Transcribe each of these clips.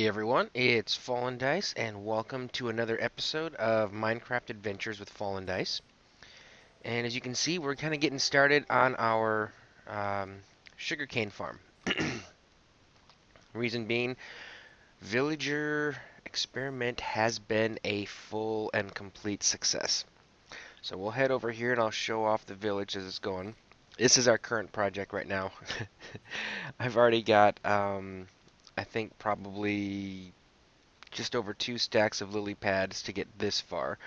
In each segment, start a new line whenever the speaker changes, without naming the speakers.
everyone, it's FallenDice and welcome to another episode of Minecraft Adventures with FallenDice. And as you can see, we're kind of getting started on our sugarcane farm. Reason being, villager experiment has been a full and complete success. So we'll head over here and I'll show off the village as it's going. This is our current project right now. I've already got, I think probably just over 2 stacks of lily pads to get this far.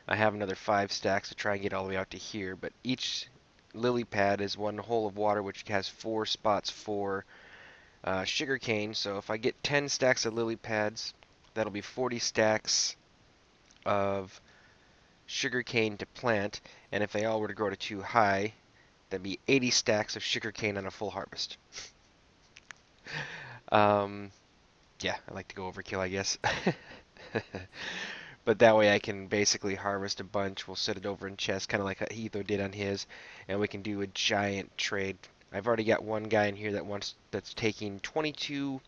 I have another 5 stacks to try and get all the way out to here, but each lily pad is one hole of water which has 4 spots for sugarcane. So if I get 10 stacks of lily pads, that'll be 40 stacks of sugarcane to plant, and if they all were to grow to too high, that'd be 80 stacks of sugarcane on a full harvest. um, yeah, I like to go overkill, I guess. But that way I can basically harvest a bunch. We'll set it over in chests, kind of like Etho did on his, and we can do a giant trade. I've already got one guy in here that's taking 22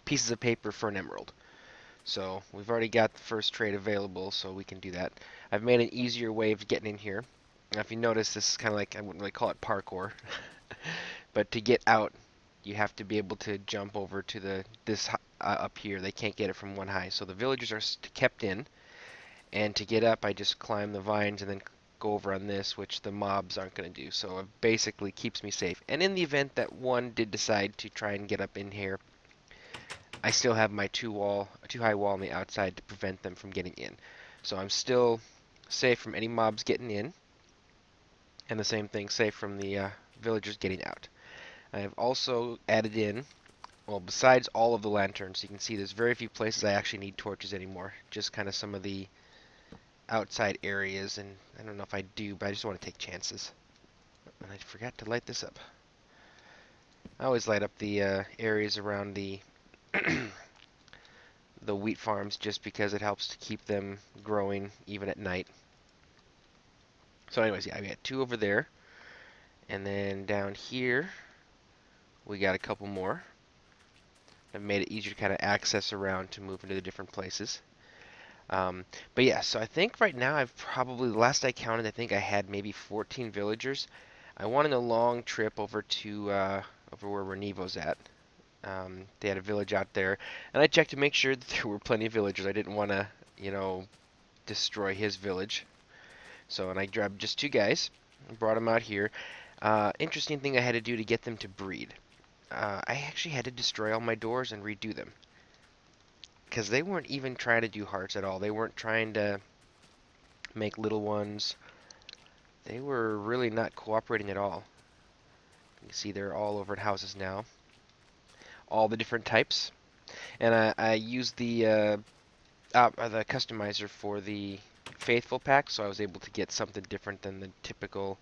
pieces of paper for an emerald. So we've already got the first trade available, so we can do that. I've made an easier way of getting in here. Now, if you notice, this is kind of like, I wouldn't really call it parkour, but to get out, you have to be able to jump over to this up here. They can't get it from one high, so the villagers are kept in. And to get up, I just climb the vines and then go over on this, which the mobs aren't going to do. So it basically keeps me safe. And in the event that one did decide to try and get up in here, I still have my too high wall on the outside to prevent them from getting in. So I'm still safe from any mobs getting in, and the same thing safe from the villagers getting out. I have also added in, well, besides all of the lanterns, you can see there's very few places I actually need torches anymore. Just kind of some of the outside areas, and I don't know if I do, but I just want to take chances. And I forgot to light this up. I always light up the areas around the the wheat farms just because it helps to keep them growing even at night. So anyways, yeah, we got 2 over there, and then down here we got a couple more. I've made it easier to kind of access around to move into the different places. But yeah, so I think right now I've probably, the last I counted, I think I had maybe 14 villagers. I wanted a long trip over to over where RenEvo's at. They had a village out there, and I checked to make sure that there were plenty of villagers. I didn't want to, destroy his village. So, and I grabbed just 2 guys, and brought them out here. Interesting thing I had to do to get them to breed. I actually had to destroy all my doors and redo them, because they weren't even trying to do hearts at all. They weren't trying to make little ones. They were really not cooperating at all. You can see they're all over in houses now. All the different types. And I used the customizer for the Faithful pack, so I was able to get something different than the typical.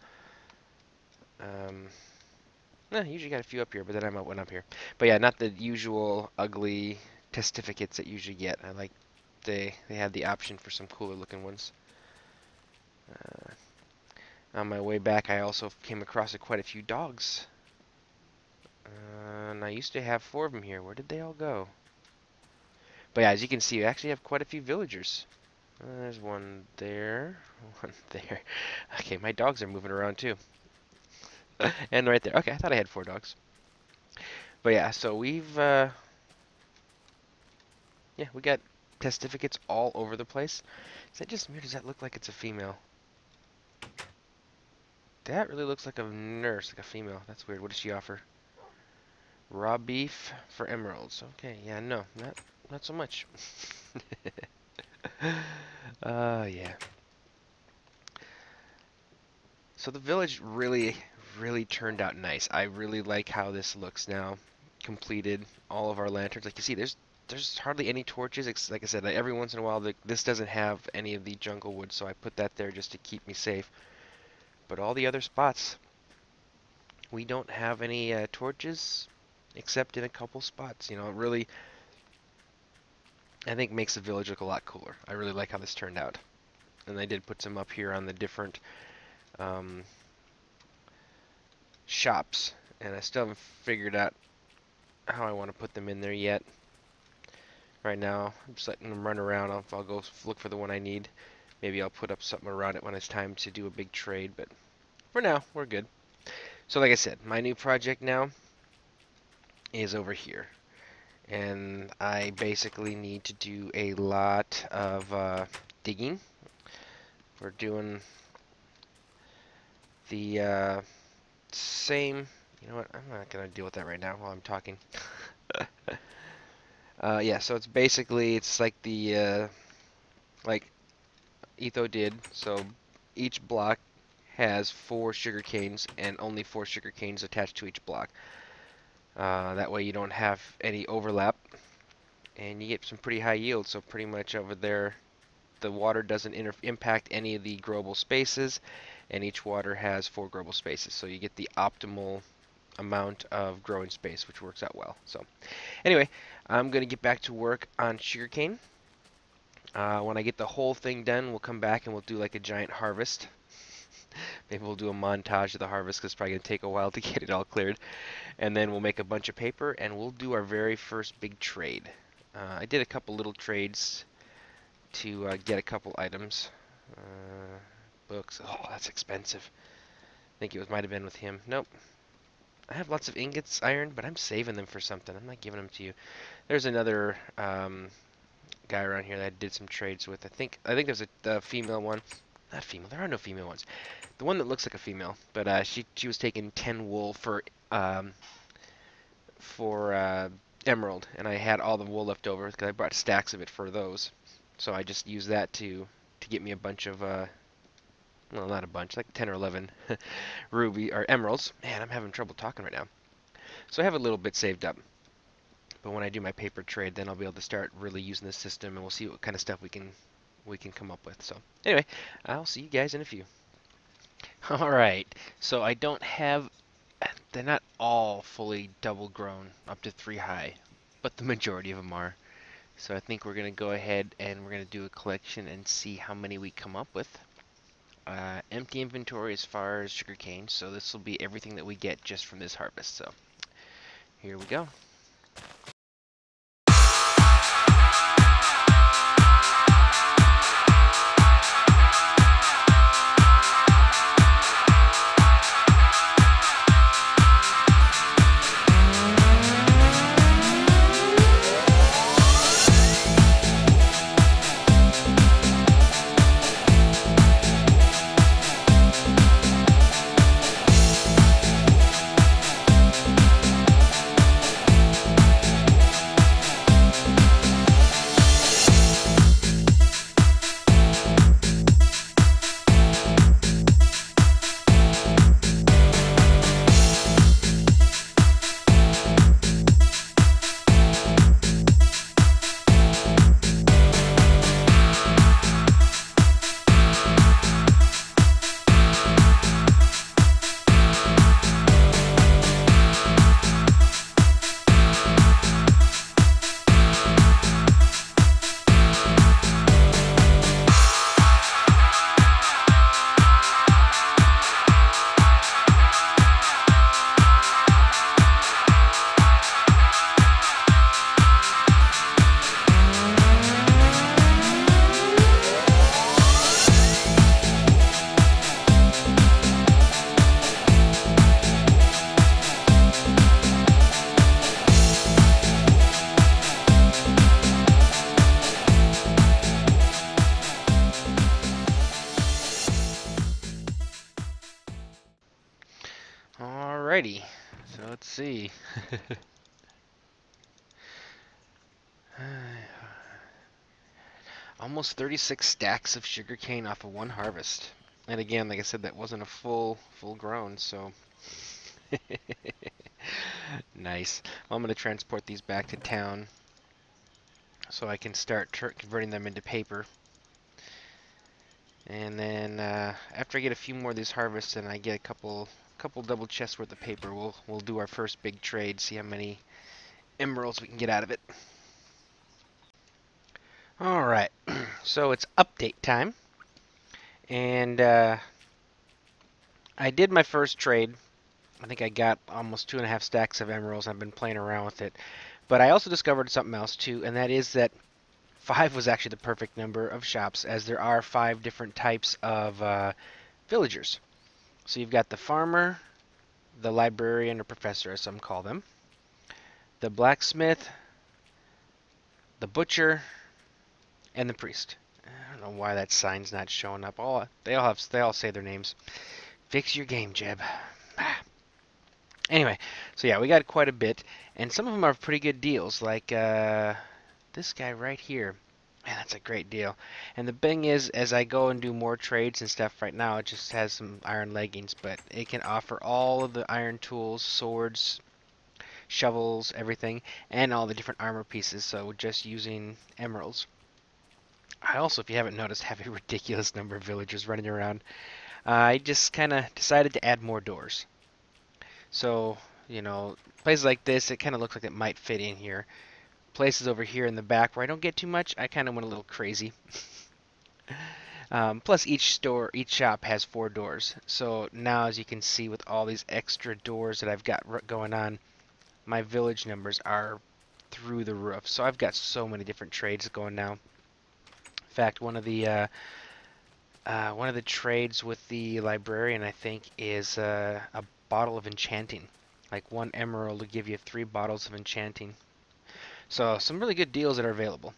Usually got a few up here, but then I went up here. But yeah, not the usual ugly testificates that you usually get. I like they had the option for some cooler looking ones. On my way back, I also came across quite a few dogs. And I used to have 4 of them here. Where did they all go? But yeah, as you can see, we actually have quite a few villagers. There's one there, one there. Okay, my dogs are moving around too. And right there. Okay, I thought I had 4 dogs. But yeah, so we've we got testificates all over the place. Is that just me, or does that look like it's a female? That really looks like a nurse, like a female. That's weird. What does she offer? Raw beef for emeralds. Okay, yeah, no, not so much. Yeah. So the village really turned out nice. I really like how this looks now. Completed all of our lanterns. Like you see, there's hardly any torches. Like I said, every once in a while, this doesn't have any of the jungle wood, so I put that there just to keep me safe. But all the other spots, we don't have any torches, except in a couple spots. It really, I think, makes the village look a lot cooler. I really like how this turned out. And I did put some up here on the different shops, and I still haven't figured out how I want to put them in there yet. Right now, I'm just letting them run around. I'll go look for the one I need. Maybe I'll put up something around it when it's time to do a big trade, but for now, we're good. So like I said, my new project now is over here. And I basically need to do a lot of digging. We're doing the same... You know what? I'm not going to deal with that right now while I'm talking. Yeah, so it's basically, it's like the, like Etho did. So each block has 4 sugar canes and only 4 sugar canes attached to each block. That way you don't have any overlap and you get some pretty high yield. So pretty much over there, the water doesn't impact any of the growable spaces, and each water has 4 growable spaces. So you get the optimal amount of growing space, which works out well. So anyway, I'm going to get back to work on sugarcane. When I get the whole thing done, we'll come back and we'll do like a giant harvest. Maybe we'll do a montage of the harvest because it's probably going to take a while to get it all cleared. And then we'll make a bunch of paper and we'll do our very first big trade. I did a couple little trades to get a couple items. Books. Oh, that's expensive. I think it might have been with him. Nope. I have lots of ingots, iron, but I'm saving them for something. I'm not giving them to you. There's another guy around here that I did some trades with. I think there's a female one. Not female. There are no female ones. The one that looks like a female, but she was taking 10 wool for emerald, and I had all the wool left over because I brought stacks of it for those. So I just used that to get me a bunch of well, not a bunch, like 10 or 11 ruby or emeralds. Man, I'm having trouble talking right now. So I have a little bit saved up. But when I do my paper trade, then I'll be able to start really using this system, and we'll see what kind of stuff we can come up with. So anyway, I'll see you guys in a few. All right. So I don't have, they're not all fully double grown up to 3 high, but the majority of them are. So I think we're going to go ahead and we're going to do a collection and see how many we come up with. Empty inventory as far as sugarcane, so this will be everything that we get just from this harvest. So here we go. Alrighty, so let's see. Almost 36 stacks of sugarcane off of one harvest. And again, like I said, that wasn't a full grown, so nice. Well, I'm going to transport these back to town so I can start converting them into paper. And then after I get a few more of these harvests and I get a couple double chests worth of paper, we'll do our first big trade, see how many emeralds we can get out of it. Alright, so it's update time. And I did my first trade I think I got almost 2.5 stacks of emeralds. I've been playing around with it. But I also discovered something else too, and that is that 5 was actually the perfect number of shops, as there are 5 different types of villagers. So you've got the farmer, the librarian or professor, as some call them, the blacksmith, the butcher, and the priest. I don't know why that sign's not showing up. They all say their names. Fix your game, Jeb. Anyway, so yeah, we got quite a bit, and some of them are pretty good deals, like this guy right here. Man, that's a great deal. And the thing is, as I go and do more trades and stuff right now, it just has some iron leggings, but it can offer all of the iron tools, swords, shovels, everything, and all the different armor pieces, so just using emeralds. I also, if you haven't noticed, have a ridiculous number of villagers running around. I just kind of decided to add more doors. So, places like this, it kind of looks like it might fit in here. Places over here in the back where I don't get too much, I kind of went a little crazy. Plus each shop has 4 doors. So now, as you can see, with all these extra doors that I've got going on, my village numbers are through the roof. So I've got so many different trades going now. In fact, one of the trades with the librarian, I think, is a bottle of enchanting. Like 1 emerald will give you 3 bottles of enchanting. So some really good deals that are available.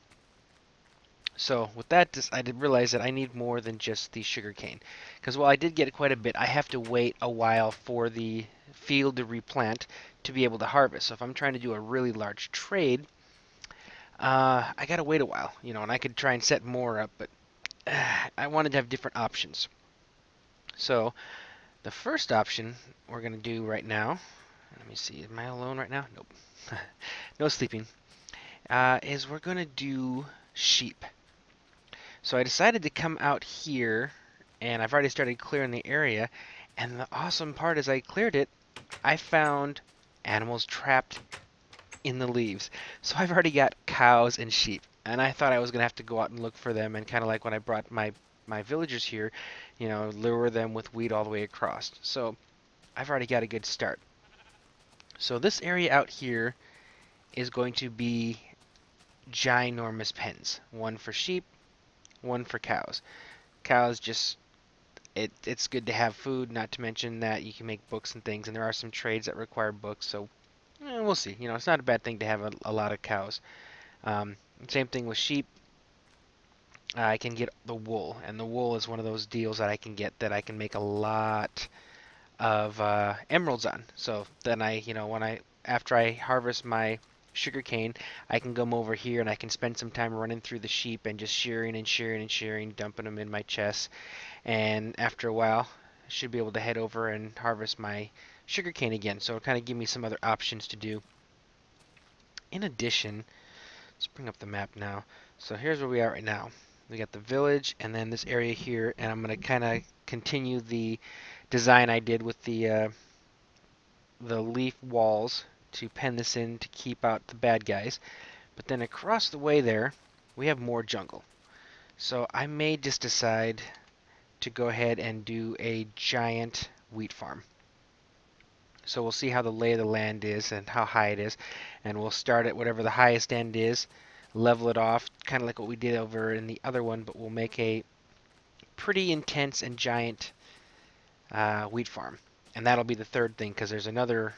So with that, I did realize that I need more than just the sugarcane. Because while I did get quite a bit, I have to wait a while for the field to replant to be able to harvest. So if I'm trying to do a really large trade, I gotta wait a while, and I could try and set more up, but I wanted to have different options. So the first option we're gonna do right now, let me see, am I alone right now? Nope. No sleeping. Is we're gonna do sheep. So I decided to come out here, and I've already started clearing the area, and the awesome part is I cleared it, I found animals trapped in the leaves. So I've already got cows and sheep, and I thought I was going to have to go out and look for them, and kind of like when I brought my villagers here, lure them with wheat all the way across. So I've already got a good start. So this area out here is going to be ginormous pens. 1 for sheep, 1 for cows. Cows just, it's good to have food, not to mention that you can make books and things, and there are some trades that require books, so we'll see. It's not a bad thing to have a lot of cows. Same thing with sheep. I can get the wool, and the wool is one of those deals that I can get that I can make a lot of emeralds on. So then after I harvest my sugarcane, I can come over here and I can spend some time running through the sheep and just shearing and shearing and shearing, dumping them in my chest. And after a while, I should be able to head over and harvest my sugarcane again. So it'll kind of give me some other options to do. In addition, let's bring up the map now. So here's where we are right now. We got the village and then this area here, and I'm going to kind of continue the design I did with the leaf walls to pen this in to keep out the bad guys. But then across the way there, we have more jungle. So I may just decide to go ahead and do a giant wheat farm. So we'll see how the lay of the land is and how high it is, and we'll start at whatever the highest end is, level it off, kind of like what we did over in the other one, but we'll make a pretty intense and giant wheat farm. And that'll be the third thing, because there's another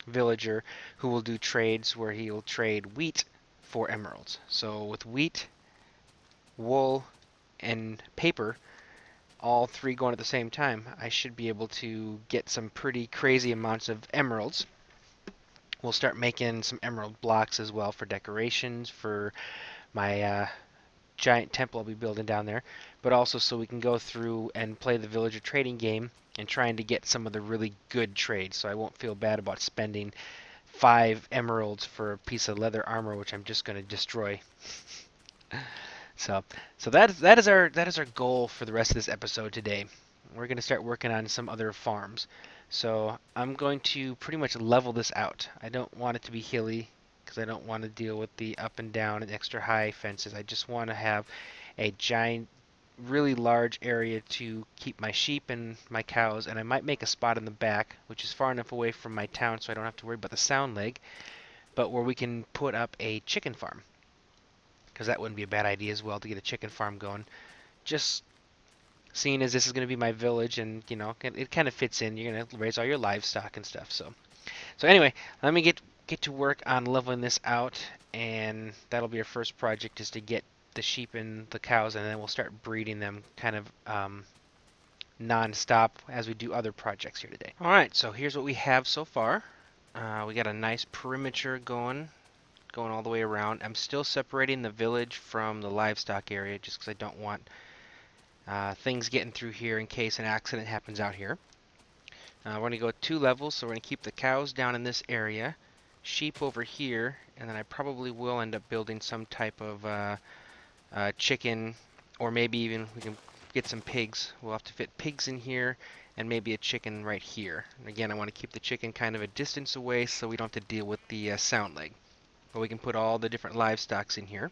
villager who will do trades where he'll trade wheat for emeralds. So with wheat, wool, and paper, all 3 going at the same time, I should be able to get some pretty crazy amounts of emeralds. We'll start making some emerald blocks as well for decorations for my giant temple I'll be building down there, but also so we can go through and play the villager trading game and trying to get some of the really good trades, so I won't feel bad about spending 5 emeralds for a piece of leather armor, which I'm just going to destroy. So that is our goal for the rest of this episode today. We're going to start working on some other farms. So I'm going to pretty much level this out. I don't want it to be hilly because I don't want to deal with the up and down and extra high fences. I just want to have a really large area to keep my sheep and my cows, and I might make a spot in the back, which is far enough away from my town so I don't have to worry about the sound leg, but where we can put up a chicken farm, because that wouldn't be a bad idea as well to get a chicken farm going. Just seeing as this is going to be my village, and you know, it kind of fits in. You're going to raise all your livestock and stuff. So anyway, let me get to work on leveling this out, and that'll be our first project, is to get the sheep and the cows, and then we'll start breeding them kind of non-stop as we do other projects here today. All right, so here's what we have so far. We got a nice perimeter going all the way around. I'm still separating the village from the livestock area just because I don't want things getting through here in case an accident happens out here. We're going to go 2 levels, so we're going to keep the cows down in this area, sheep over here, and then I probably will end up building some type of chicken, or maybe even we can get some pigs. We'll have to fit pigs in here and maybe a chicken right here. And again, I want to keep the chicken kind of a distance away so we don't have to deal with the sound leg. But we can put all the different livestocks in here.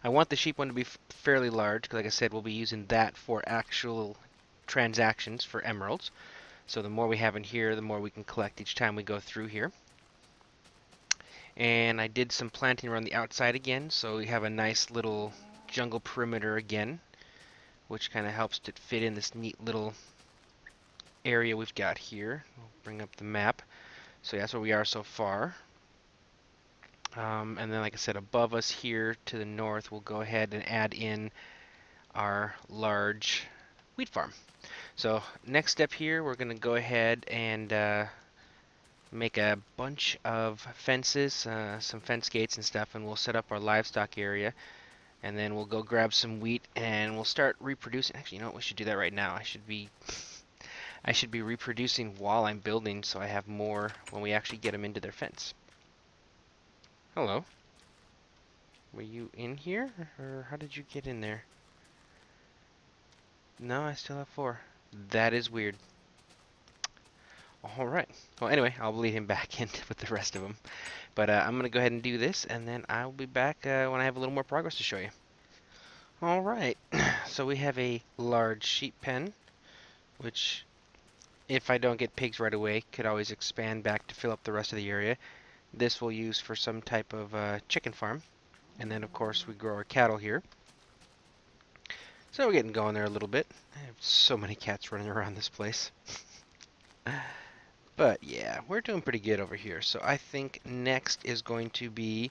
I want the sheep one to be fairly large, because like I said, we'll be using that for actual transactions for emeralds. So the more we have in here, the more we can collect each time we go through here. And I did some planting around the outside again, so we have a nice little jungle perimeter again, which kind of helps to fit in this neat little area we've got here. We'll bring up the map. So that's where we are so far. And then, like I said, above us here to the north, we'll go ahead and add in our large wheat farm. So next step here, we're going to go ahead and make a bunch of fences, some fence gates and stuff, and we'll set up our livestock area. And then we'll go grab some wheat and we'll start reproducing. Actually, you know what? We should do that right now. I should be reproducing while I'm building, so I have more when we actually get them into their fence. Hello. Were you in here, or how did you get in there? No, I still have 4. That is weird. Alright. Well, anyway, I'll lead him back in with the rest of them. But I'm going to go ahead and do this, and then I'll be back when I have a little more progress to show you. Alright. So we have a large sheep pen, which, if I don't get pigs right away, could always expand back to fill up the rest of the area. This we'll use for some type of chicken farm. And then, of course, we grow our cattle here. So we're getting going there a little bit. I have so many cats running around this place. But yeah, we're doing pretty good over here. So I think next is going to be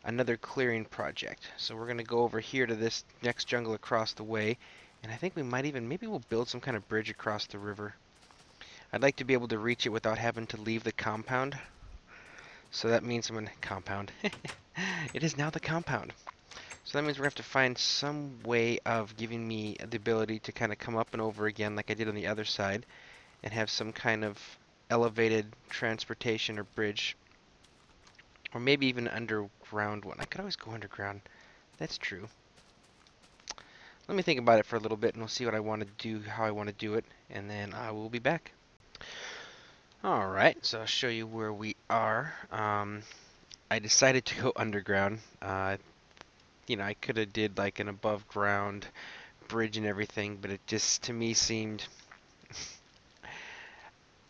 another clearing project. So we're going to go over here to this next jungle across the way. And I think we might even, maybe we'll build some kind of bridge across the river. I'd like to be able to reach it without having to leave the compound. So that means I'm going to compound. It is now the compound. So that means we're going to have to find some way of giving me the ability to kind of come up and over again like I did on the other side and have some kind of elevated transportation or bridge. Or maybe even an underground one. I could always go underground. That's true. Let me think about it for a little bit and we'll see what I want to do, how I want to do it, and then I will be back. Alright, so I'll show you where we are. I decided to go underground. You know, I could have did like an above ground bridge and everything, but it just to me seemed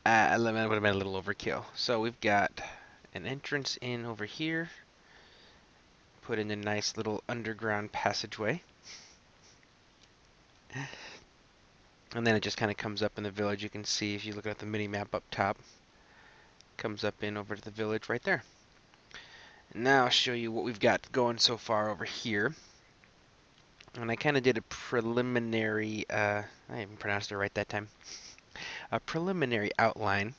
it would have been a little overkill. So we've got an entrance in over here, put in a nice little underground passageway, and then it just kind of comes up in the village. You can see if you look at the mini map up top, comes up in over to the village right there. Now I'll show you what we've got going so far over here. And I kind of did a preliminary, I even pronounced it right that time, a preliminary outline.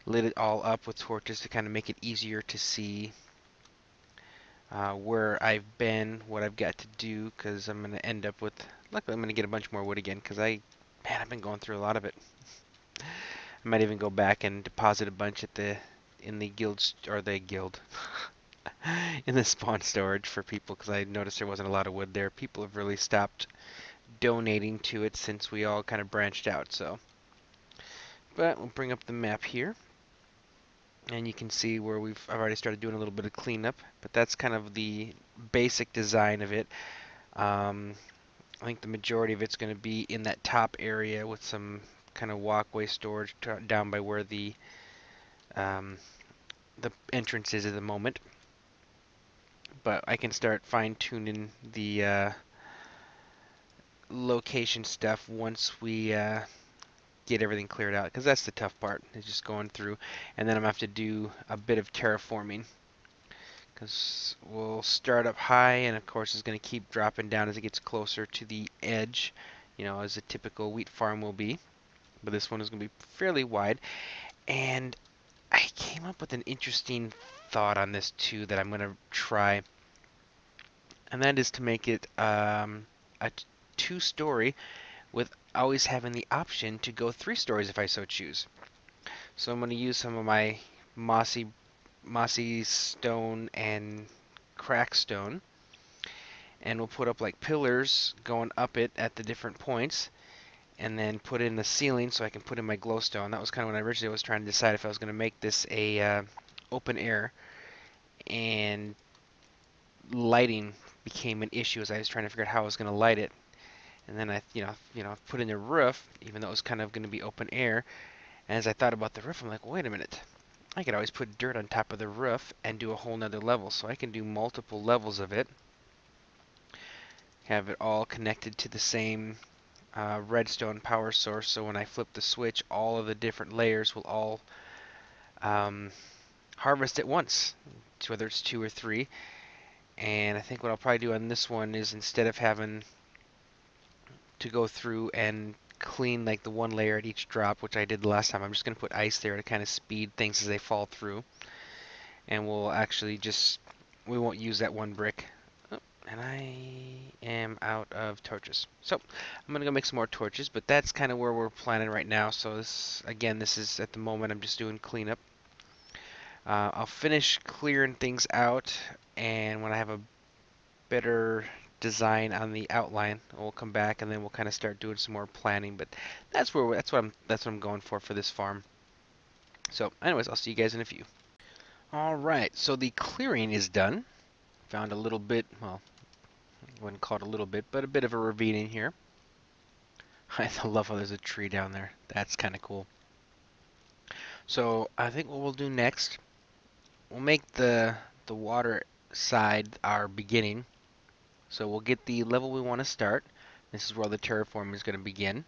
Lit it all up with torches to kind of make it easier to see where I've been, what I've got to do, because I'm going to end up with, luckily I'm going to get a bunch more wood again, because I've been going through a lot of it. I might even go back and deposit a bunch at in the spawn storage for people, because I noticed there wasn't a lot of wood there. People have really stopped donating to it since we all kind of branched out. So, but we'll bring up the map here, and you can see where I've already started doing a little bit of cleanup. But that's kind of the basic design of it. I think the majority of it's going to be in that top area with some kind of walkway storage down by where um, the entrance is at the moment. But I can start fine-tuning the location stuff once we get everything cleared out, because that's the tough part, is just going through. And then I'm going to have to do a bit of terraforming, because we'll start up high, and of course it's going to keep dropping down as it gets closer to the edge, you know, as a typical wheat farm will be. But this one is going to be fairly wide. And I came up with an interesting thought on this too that I'm going to try, and that is to make it a two-story with always having the option to go 3 stories if I so choose. So I'm going to use some of my mossy stone and crack stone, and we'll put up like pillars going up it at the different points, and then put in the ceiling so I can put in my glowstone. That was kind of when I originally was trying to decide if I was going to make this a open air, and lighting became an issue as I was trying to figure out how I was going to light it. And then I, put in a roof, even though it was kind of going to be open air. And as I thought about the roof, I'm like, wait a minute. I could always put dirt on top of the roof and do a whole nother level. So I can do multiple levels of it. Have it all connected to the same redstone power source. So when I flip the switch, all of the different layers will all harvest at once, whether it's 2 or 3. And I think what I'll probably do on this one is, instead of having to go through and clean like the one layer at each drop, which I did the last time, I'm just going to put ice there to kind of speed things as they fall through. And we'll actually we won't use that one brick. Oh, and I am out of torches. So I'm going to go make some more torches, but that's kind of where we're planning right now. So this is at the moment I'm just doing cleanup. I'll finish clearing things out, and when I have a better design on the outline, we'll come back and then we'll kind of start doing some more planning. But that's what I'm going for this farm. So anyways, I'll see you guys in a few. All right, so the clearing is done. Found a little bit, well, I wouldn't call it a little bit, but a bit of a ravine in here. I love how there's a tree down there. That's kind of cool. So I think what we'll do next, we'll make the water side our beginning. So we'll get the level we want to start. This is where the terraform is going to begin.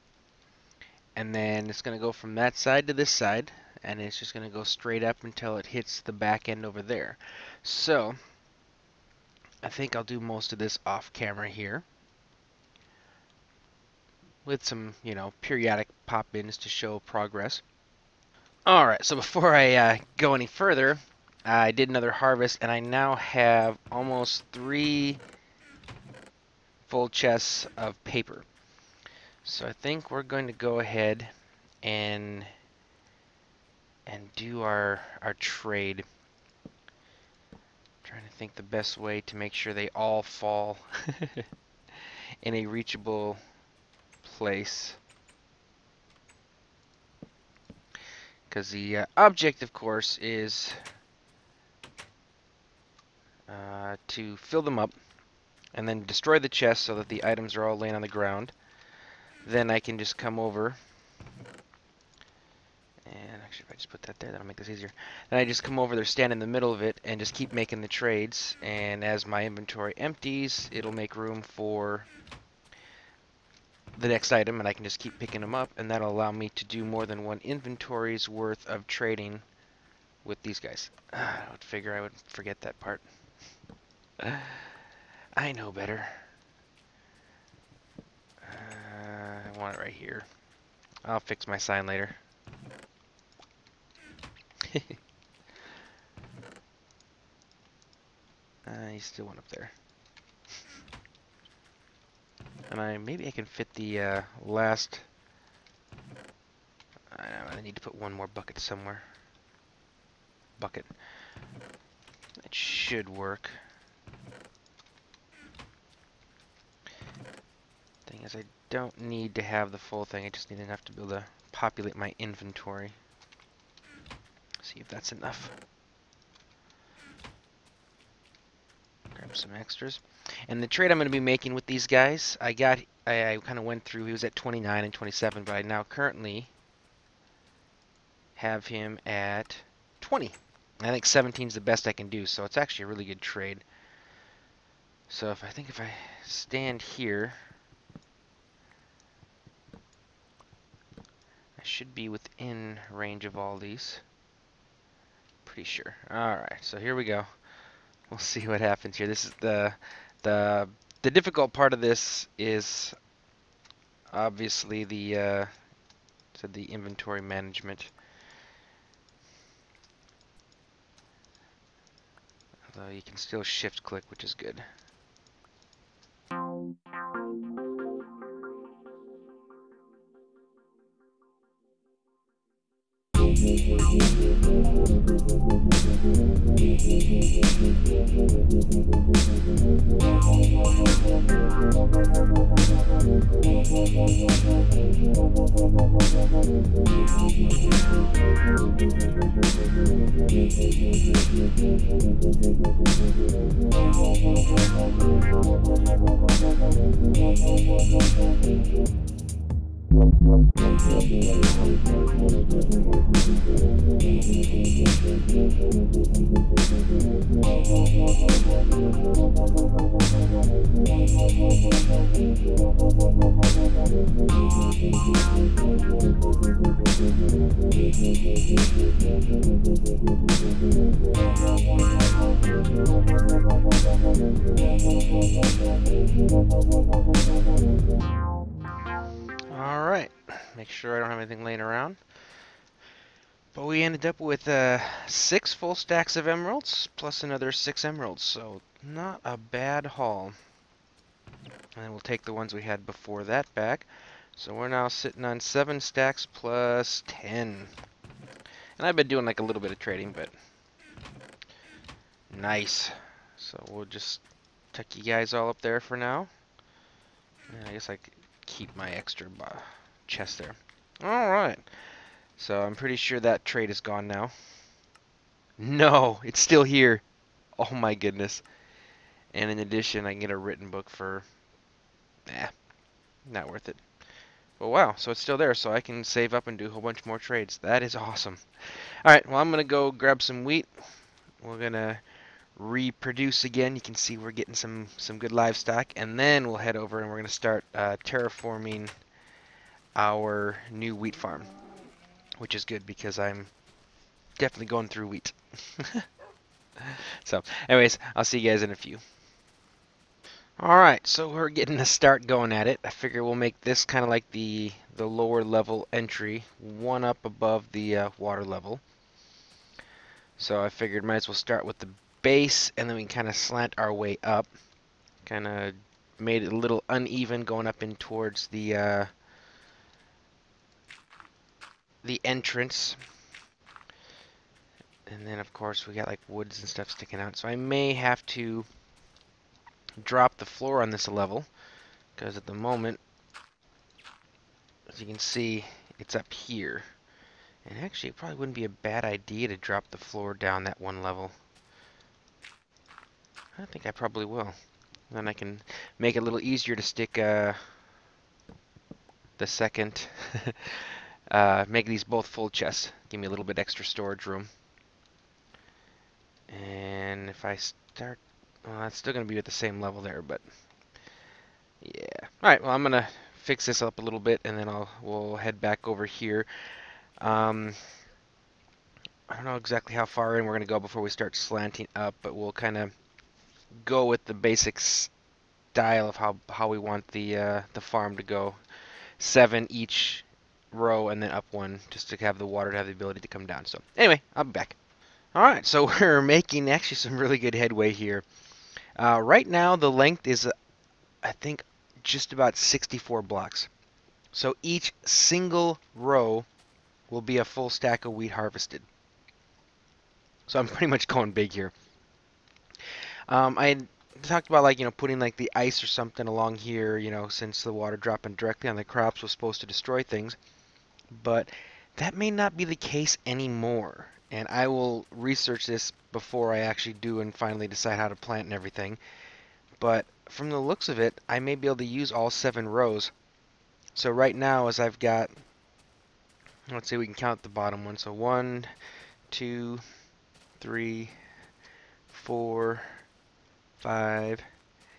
And then it's going to go from that side to this side. And it's just going to go straight up until it hits the back end over there. So I think I'll do most of this off camera here, with some, periodic pop-ins to show progress. Alright, so before I go any further, I did another harvest, and I now have almost 3 full chests of paper. So I think we're going to go ahead and do our trade. I'm trying to think the best way to make sure they all fall in a reachable place. Because the object, of course, is to fill them up and then destroy the chest so that the items are all laying on the ground. Then I can just come over, and actually if I just put that there, that'll make this easier. Then I just come over there, stand in the middle of it, and just keep making the trades. And as my inventory empties, it'll make room for the next item, and I can just keep picking them up, and that'll allow me to do more than one inventory's worth of trading with these guys. I would figure I would forget that part. I know better. I want it right here. I'll fix my sign later. He's still one up there. And maybe I can fit the last. I need to put one more bucket somewhere. Bucket. That should work. Thing is, I don't need to have the full thing. I just need enough to be able to populate my inventory. See if that's enough. Grab some extras. And the trade I'm going to be making with these guys, I kind of went through, he was at 29 and 27, but I now currently have him at 20. I think 17 is the best I can do, so it's actually a really good trade. So if I stand here, I should be within range of all these. Pretty sure. Alright, so here we go. We'll see what happens here. This is the difficult part of this is obviously the inventory management. Although you can still shift click, which is good. Alright, make sure I don't have anything laying around. But we ended up with 6 full stacks of emeralds, plus another 6 emeralds, so not a bad haul. And then we'll take the ones we had before that back. So we're now sitting on 7 stacks plus 10. And I've been doing like a little bit of trading, but nice. So we'll just tuck you guys all up there for now. And I guess I could keep my extra chest there. Alright. So I'm pretty sure that trade is gone now. No, it's still here. Oh my goodness. And in addition, I can get a written book for... not worth it. But wow, so it's still there, so I can save up and do a whole bunch more trades. That is awesome. Alright, well I'm going to go grab some wheat. We're going to reproduce again. You can see we're getting some good livestock. And then we'll head over and we're going to start terraforming our new wheat farm. Which is good because I'm definitely going through wheat. So, anyways, I'll see you guys in a few. Alright, so we're getting a start going at it. I figure we'll make this kind of like the lower level entry, one up above the water level. So I figured might as well start with the base and then we can kind of slant our way up. Kind of made it a little uneven going up in towards the entrance. And then of course we got like woods and stuff sticking out, so I may have to drop the floor on this level because at the moment, as you can see, it's up here. And actually it probably wouldn't be a bad idea to drop the floor down that one level. I think I probably will. Then I can make it a little easier to stick the second make these both full chests. Give me a little bit extra storage room. And if I start... well, it's still going to be at the same level there, but... yeah. Alright, well I'm going to fix this up a little bit, and then we'll head back over here. I don't know exactly how far in we're going to go before we start slanting up, but we'll kind of go with the basic style of how we want the farm to go. 7 each row and then up 1 just to have the water to have the ability to come down. So anyway, I'll be back. Alright, so we're making actually some really good headway here. Right now the length is I think just about 64 blocks. So each single row will be a full stack of wheat harvested. So I'm pretty much going big here. I talked about like, putting like the ice or something along here, since the water dropping directly on the crops was supposed to destroy things. But that may not be the case anymore. And I will research this before I actually do and finally decide how to plant and everything. But from the looks of it, I may be able to use all 7 rows. So right now, as I've got, let's see, we can count the bottom one. So 1, 2, 3, 4, 5,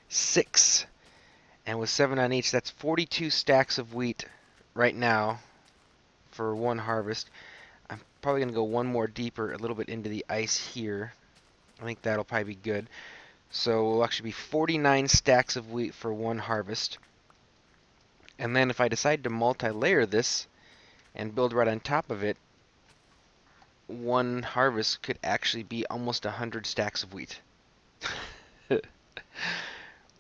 6. And with 7 on each, that's 42 stacks of wheat right now for one harvest. I'm probably going to go one more deeper, a little bit into the ice here. I think that'll probably be good. So we'll actually be 49 stacks of wheat for one harvest. And then if I decide to multi-layer this and build right on top of it, one harvest could actually be almost 100 stacks of wheat.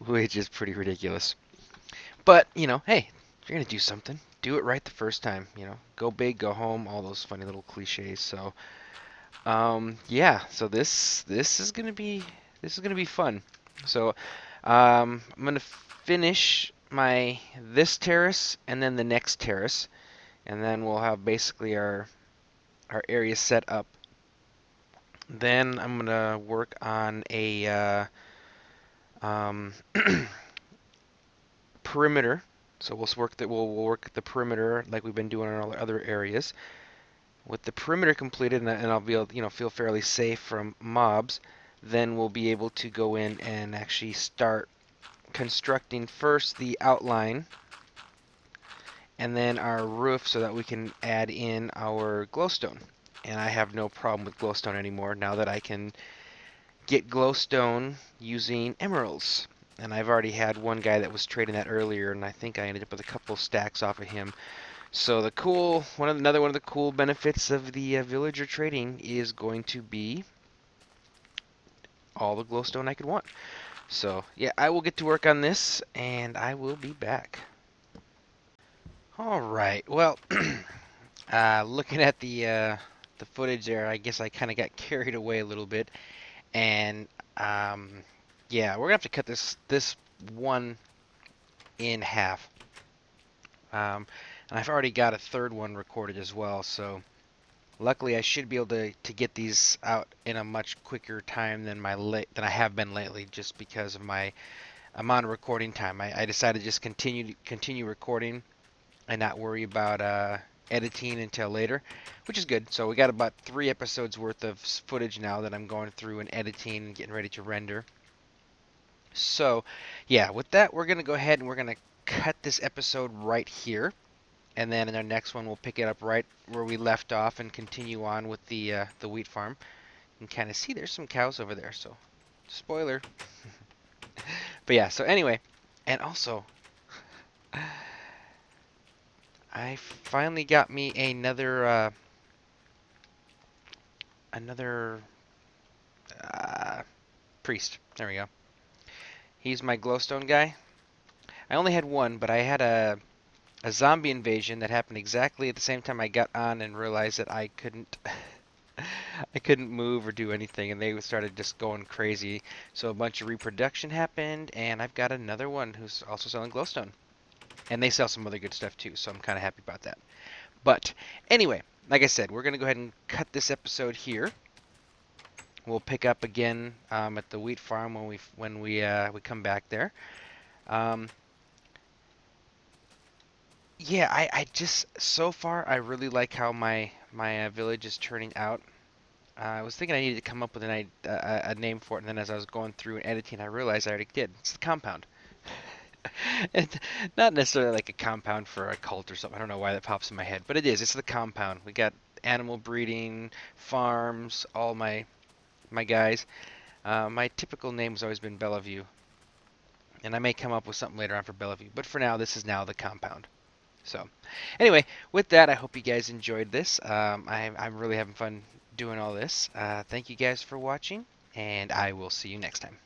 Which is pretty ridiculous. But, you know, hey, if you're going to do something, do it right the first time. You know, go big, go home, all those funny little cliches. So, yeah, so this is going to be fun. So, I'm going to finish this terrace and then the next terrace, and then we'll have basically our area set up. Then I'm going to work on a perimeter. So we'll work the perimeter like we've been doing in all other areas. With the perimeter completed, and I'll be able, you know, feel fairly safe from mobs, then we'll be able to go in and actually start constructing first the outline and then our roof so that we can add in our glowstone. And I have no problem with glowstone anymore now that I can get glowstone using emeralds. And I've already had one guy that was trading that earlier, and I think I ended up with a couple stacks off of him. So another one of the cool benefits of the villager trading is going to be all the glowstone I could want. So yeah, I will get to work on this, and I will be back. All right. Well, looking at the footage there, I guess I kind of got carried away a little bit, and yeah, we're gonna have to cut this one in half. And I've already got a third one recorded as well, so luckily I should be able to get these out in a much quicker time than I have been lately, just because of my amount of recording time. I decided to just continue recording and not worry about editing until later, which is good. So we got about 3 episodes worth of footage now that I'm going through and editing and getting ready to render. So yeah, with that, we're gonna go ahead and we're gonna cut this episode right here, and then in our next one we'll pick it up right where we left off and continue on with the wheat farm. You can kind of see there's some cows over there, so spoiler. But yeah, so anyway, and also I finally got me another priest. There we go. He's my glowstone guy. I only had one, but I had a zombie invasion that happened exactly at the same time I got on and realized that I couldn't move or do anything, and they started just going crazy. So a bunch of reproduction happened, and I've got another one who's also selling glowstone. And they sell some other good stuff too, so I'm kind of happy about that. But anyway, like I said, we're going to go ahead and cut this episode here. We'll pick up again at the wheat farm when we come back there. Yeah, I just, so far I really like how my village is turning out. I was thinking I needed to come up with a name for it, and then as I was going through and editing, I realized I already did. It's the compound. It's not necessarily like a compound for a cult or something. I don't know why that pops in my head, but it is. It's the compound. We got animal breeding, farms, all my guys. My typical name has always been Bellevue, and I may come up with something later on for Bellevue, but for now, this is now the compound. So, anyway, with that, I hope you guys enjoyed this. I'm really having fun doing all this. Thank you guys for watching, and I will see you next time.